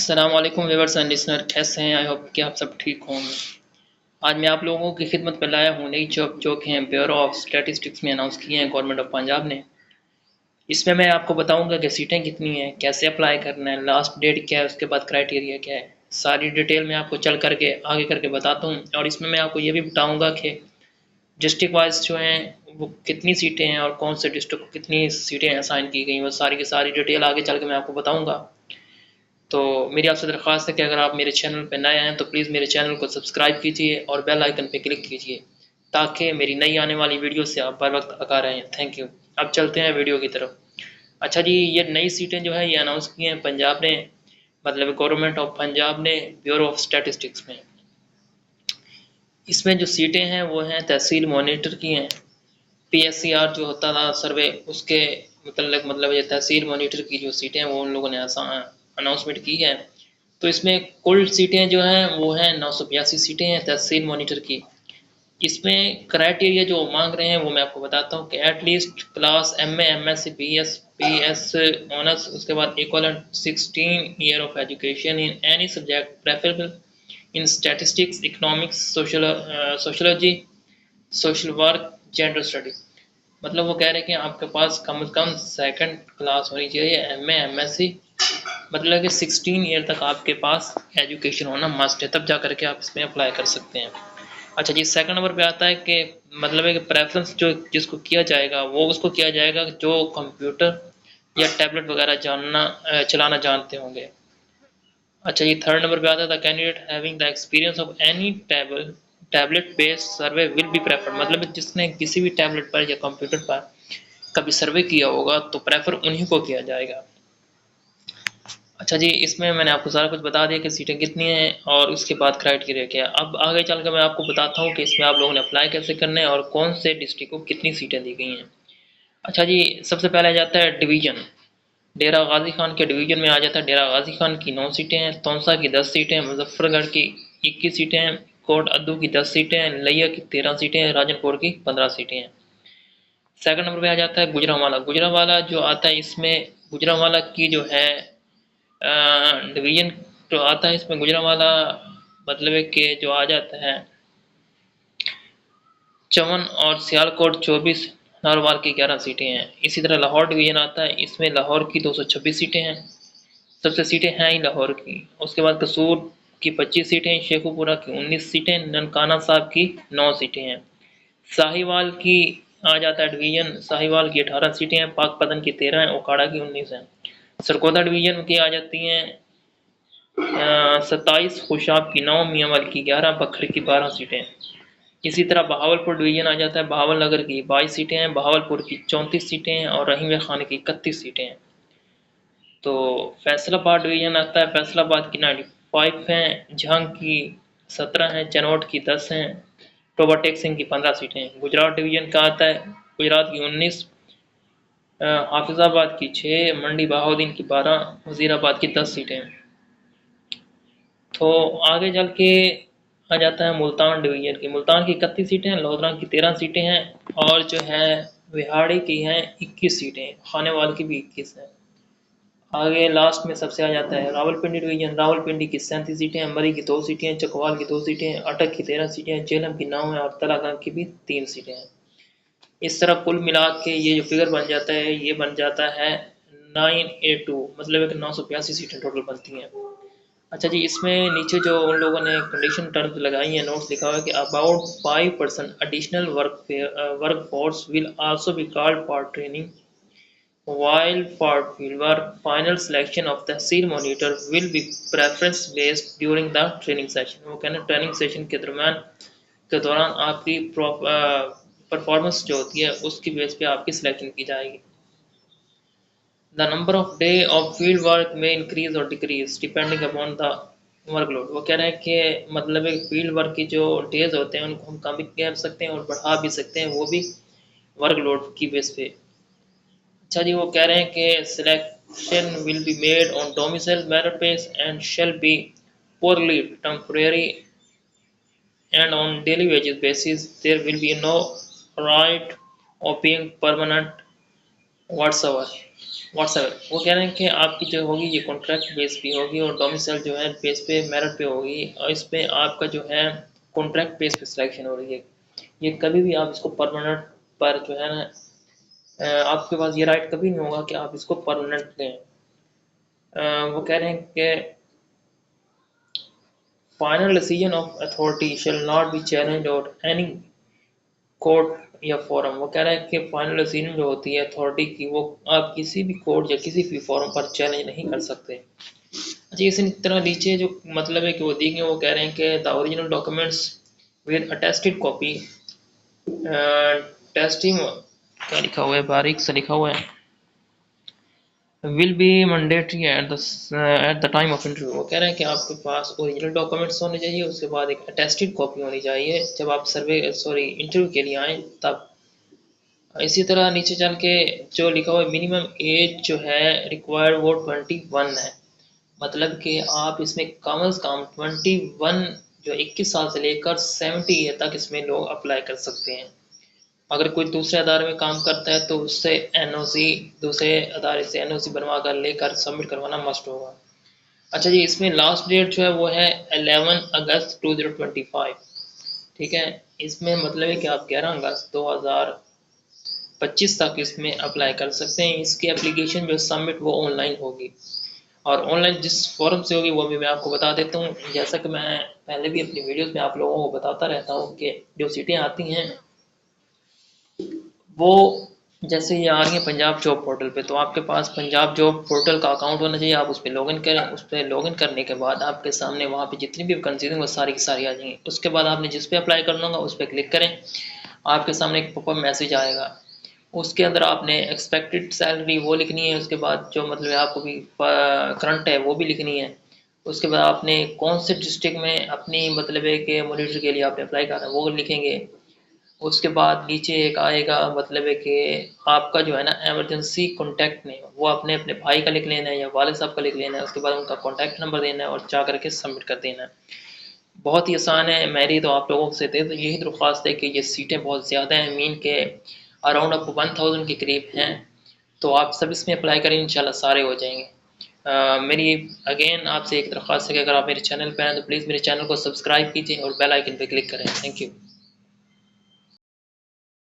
अस्सलाम वालेकुम viewers and listener, कैसे हैं? आई होप कि आप सब ठीक होंगे। आज मैं आप लोगों की खिदमत में लाया हूँ नई जॉब जो कि ब्यूरो ऑफ स्टैटिस्टिक्स में अनाउंस की हैं गवर्नमेंट ऑफ पंजाब ने। इसमें मैं आपको बताऊंगा कि सीटें कितनी हैं, कैसे अप्लाई करना है, लास्ट डेट क्या है, उसके बाद क्राइटेरिया क्या है। सारी डिटेल मैं आपको चल करके आगे करके बताता हूँ और इसमें मैं आपको ये भी बताऊँगा कि डिस्ट्रिक्ट वाइज जो हैं वो कितनी सीटें हैं और कौन से डिस्ट्रिक्ट को कितनी सीटें असाइन की गई, वो सारी की सारी डिटेल आगे चल के मैं आपको बताऊँगा। तो मेरी आपसे दरख्वास्त है कि अगर आप मेरे चैनल पर नए आए हैं तो प्लीज़ मेरे चैनल को सब्सक्राइब कीजिए और बेल आइकन पर क्लिक कीजिए ताकि मेरी नई आने वाली वीडियो से आप बर वक्त आगा रहें। Thank you. अब चलते हैं वीडियो की तरफ। अच्छा जी, ये नई सीटें जो है ये अनाउंस की हैं पंजाब ने, मतलब गवर्नमेंट ऑफ पंजाब ने ब्यूरो ऑफ स्टैटिस्टिक्स में। इसमें जो सीटें हैं वो हैं तहसील मॉनिटर की हैं। PSCR जो होता था सर्वे, उसके मतलब ये तहसील मॉनिटर की जो सीटें हैं वो उन लोगों ने अनाउंसमेंट की है। तो इसमें कुल सीटें जो हैं वो हैं 982 सीटें हैं तहसील मॉनिटर की। इसमें क्राइटेरिया जो मांग रहे हैं वो मैं आपको बताता हूँ कि at least class MA MSc PS honours, उसके बाद equivalent 16 year of education in any subject preferable in statistics, economics, sociology, social work, gender study. मतलब वो कह रहे हैं कि आपके पास कम से कम सेकंड क्लास होनी चाहिए MA MSc, मतलब कि 16 ईयर तक आपके पास एजुकेशन होना मस्ट है, तब जा करके आप इसमें अप्लाई कर सकते हैं। अच्छा जी, सेकंड नंबर पे आता है कि मतलब है कि प्रेफरेंस जो जिसको किया जाएगा वो उसको किया जाएगा जो कंप्यूटर या टैबलेट वगैरह चलाना जानते होंगे। अच्छा जी, थर्ड नंबर पे आता है the candidate having the experience of any tablet based survey will be preferred, मतलब जिसने किसी भी टैबलेट पर या कंप्यूटर पर कभी सर्वे किया होगा तो प्रेफर उन्हीं को किया जाएगा। अच्छा जी, इसमें मैंने आपको सारा कुछ बता दिया कि सीटें कितनी हैं और उसके बाद क्राइटेरिया क्या है। अब आगे चल कर मैं आपको बताता हूँ कि इसमें आप लोगों ने अप्लाई कैसे करना है और कौन से डिस्ट्रिक्ट को कितनी सीटें दी गई हैं। अच्छा जी, सबसे पहले आ जाता है डिवीज़न। डेरा गाजी खान के डिवीज़न में आ जाता है डेरा गाजी खान की 9 सीटें हैं, तौंसा की 10 सीटें हैं, मुजफ्फरगढ़ की 21 सीटें हैं, कोट अद्दू की 10 सीटें हैं, लिया की 13 सीटें हैं, राजनपुर की 15 सीटें हैं। सेकंड नंबर पे आ जाता है गुजरांवाला। गुजरांवाला जो आता है इसमें गुजरांवाला की जो है डिवीज़न जो आता है इसमें गुजरांवाला, मतलब है कि जो आ जाता है चमन और सियालकोट 24, नारवाल की 11 सीटें हैं। इसी तरह लाहौर डिवीज़न आता है, इसमें लाहौर की 226 सीटें हैं, सबसे सीटें हैं ही लाहौर की। उसके बाद कसूर की 25 सीटें, शेखुपुरा की 19 सीटें, ननकाना साहब की 9 सीटें हैं। साहिवाल की आ जाता है डिवीज़न, साहिवाल की 18 सीटें हैं, पाकपतन की 13 हैं, ओकाड़ा की 19 हैं। सरगोदा डिवीज़न की आ जाती हैं 27, खुशाब की 9, मियांवाली की 11, बखर की 12 सीटें। इसी तरह बहावलपुर डिवीज़न आ जाता है, बहावलनगर की 22 सीटें हैं, बहावलपुर की 34 सीटें हैं और रहीम खान की 31 सीटें हैं। तो फैसलाबाद डिवीज़न आता है, फैसलाबाद की 95 हैं, झंग की 17 हैं, चनौट की 10 हैं, टोबा टेक सिंह की 15 सीटें हैं। गुजरात डिवीज़न का आता है, गुजरात की 19, हाफिजाबाद की 6, मंडी बहाउद्दीन की 12, वजीराबाद की 10 सीटें हैं। तो आगे चल के आ जाता है मुल्तान डिवीज़न की। मुल्तान की 31 सीटें हैं, लोधरा की 13 सीटें हैं और जो है विहाड़ी की हैं 21 सीटें, खानेवाल की भी 21 हैं। आगे लास्ट में सबसे आ जाता है रावलपिंडी डिवीज़न। रावलपिंडी की 37 सीटें हैं, मरी की 2 सीटें हैं, चकवाल की 2 सीटें हैं, अटक की 13 सीटें हैं, जेलम की 9 हैं और तलागंज की भी 3 सीटें हैं। इस तरह कुल मिला के ये जो फिगर बन जाता है ये बन जाता है 982, मतलब कि 982 सीटें टोटल बनती हैं। अच्छा जी, इसमें नीचे जो उन लोगों ने कंडीशन टर्म्स लगाई हैं, नोट्स लिखा हुआ है कि about 5% additional work force will also be called for training, while for fieldwork final selection of tehsil monitor will be preference based during the training session। वो कहना ट्रेनिंग सेशन के दौरान आपकी परफॉर्मेंस जो होती है उसकी बेस पे आपकी सिलेक्शन की जाएगी। The number of day of field work में इंक्रीज और decrease depending upon the workload. वो कह रहे हैं कि मतलब फील्ड वर्क की जो डेज होते हैं उनको हम कम भी कर सकते हैं और बढ़ा भी सकते हैं, वो भी वर्कलोड की बेस पे। अच्छा जी, वो कह रहे हैं कि selection will be made on domicile merit base and shall be poorly temporary and on daily wages basis there will be no right of being permanent whatsoever। Whatsoever वो कह रहे हैं कि आपकी जो होगी ये कॉन्ट्रैक्ट बेस पे होगी और डोमिसाइल जो है बेस पे मेरिट पे होगी और इस पे आपका जो है कॉन्ट्रैक्ट बेस पे सिलेक्शन हो रही है। ये कभी भी आप इसको परमानेंट पर जो है ना आपके पास ये राइट कभी नहीं होगा कि आप इसको परमानेंट लें। वो कह रहे हैं कि final decision of authority shall not be challenge और एनी कोर्ट या फोरम। वो कह रहा है कि फाइनल डिसीजन जो होती है अथॉरिटी की वो आप किसी भी कोर्ट या किसी भी फोरम पर चैलेंज नहीं कर सकते। अच्छा इसी तरह नीचे जो मतलब है कि वो दी गई वो कह रहे हैं कि the original documents with attested copy testing क्या लिखा हुआ है बारीक से लिखा हुआ है will be mandatory at the time of interview. वो कह रहे हैं कि आपके पास ओरिजिनल डॉक्यूमेंट्स होने चाहिए उसके बाद एक अटेस्टेड कॉपी होनी चाहिए जब आप इंटरव्यू के लिए आए तब। इसी तरह नीचे चल के जो लिखा हुआ है मिनिमम एज जो है रिक्वायर्ड वो 21 है। मतलब कि आप इसमें कम से कम 21 जो 21 साल से लेकर 70 ईयर तक इसमें लोग अप्लाई कर सकते हैं। अगर कोई दूसरे अदारे में काम करता है तो उससे एनओसी दूसरे अदारे से एनओसी बनवा कर लेकर सबमिट करवाना मस्ट होगा। अच्छा जी इसमें लास्ट डेट जो है वो है 11 अगस्त 2025। ठीक है इसमें मतलब है कि आप 11 अगस्त 2025 तक इसमें अप्लाई कर सकते हैं। इसकी एप्लीकेशन जो सबमिट वो ऑनलाइन होगी और ऑनलाइन जिस फॉर्म से होगी वो भी मैं आपको बता देता हूँ। जैसा कि मैं पहले भी अपनी वीडियोस में आप लोगों को बताता रहता हूँ कि जो सीटें आती हैं वो जैसे ये आ रही है पंजाब जॉब पोर्टल पे तो आपके पास पंजाब जॉब पोर्टल का अकाउंट होना चाहिए। आप उस पर लॉगिन करें उस पर लॉगिन करने के बाद आपके सामने वहाँ पे जितनी भी वैकेंसी वो सारी की सारी आ जाएंगी। उसके बाद आपने जिस पे अप्लाई करना होगा उस पर क्लिक करें आपके सामने एक पॉपअप मैसेज आएगा। उसके अंदर आपने एक्सपेक्टेड सैलरी वो लिखनी है उसके बाद जो मतलब आपको भी करंट है वो भी लिखनी है। उसके बाद आपने कौन से डिस्ट्रिक्ट में अपनी मतलब है कि मॉनिटर के लिए आपने अप्लाई करना है वो लिखेंगे। उसके बाद नीचे एक आएगा मतलब है कि आपका जो है ना इमरजेंसी कॉन्टैक्ट नेम वो अपने अपने भाई का लिख लेना है या वाले साहब का लिख लेना है। उसके बाद उनका कॉन्टैक्ट नंबर देना है और जा करके सबमिट कर देना है। बहुत ही आसान है। मेरी तो आप लोगों से तो यही दरख्वास्त है कि ये सीटें बहुत ज़्यादा हैं मीन के अराउंड आपको 1000 के करीब हैं तो आप सब इसमें अप्लाई करें इंशाल्लाह सारे हो जाएंगे। मेरी अगेन आपसे एक दरख्वास्त है कि अगर आप मेरे चैनल पर हैं तो प्लीज़ मेरे चैनल को सब्सक्राइब कीजिए और बेल आइकन पर क्लिक करें। Thank you.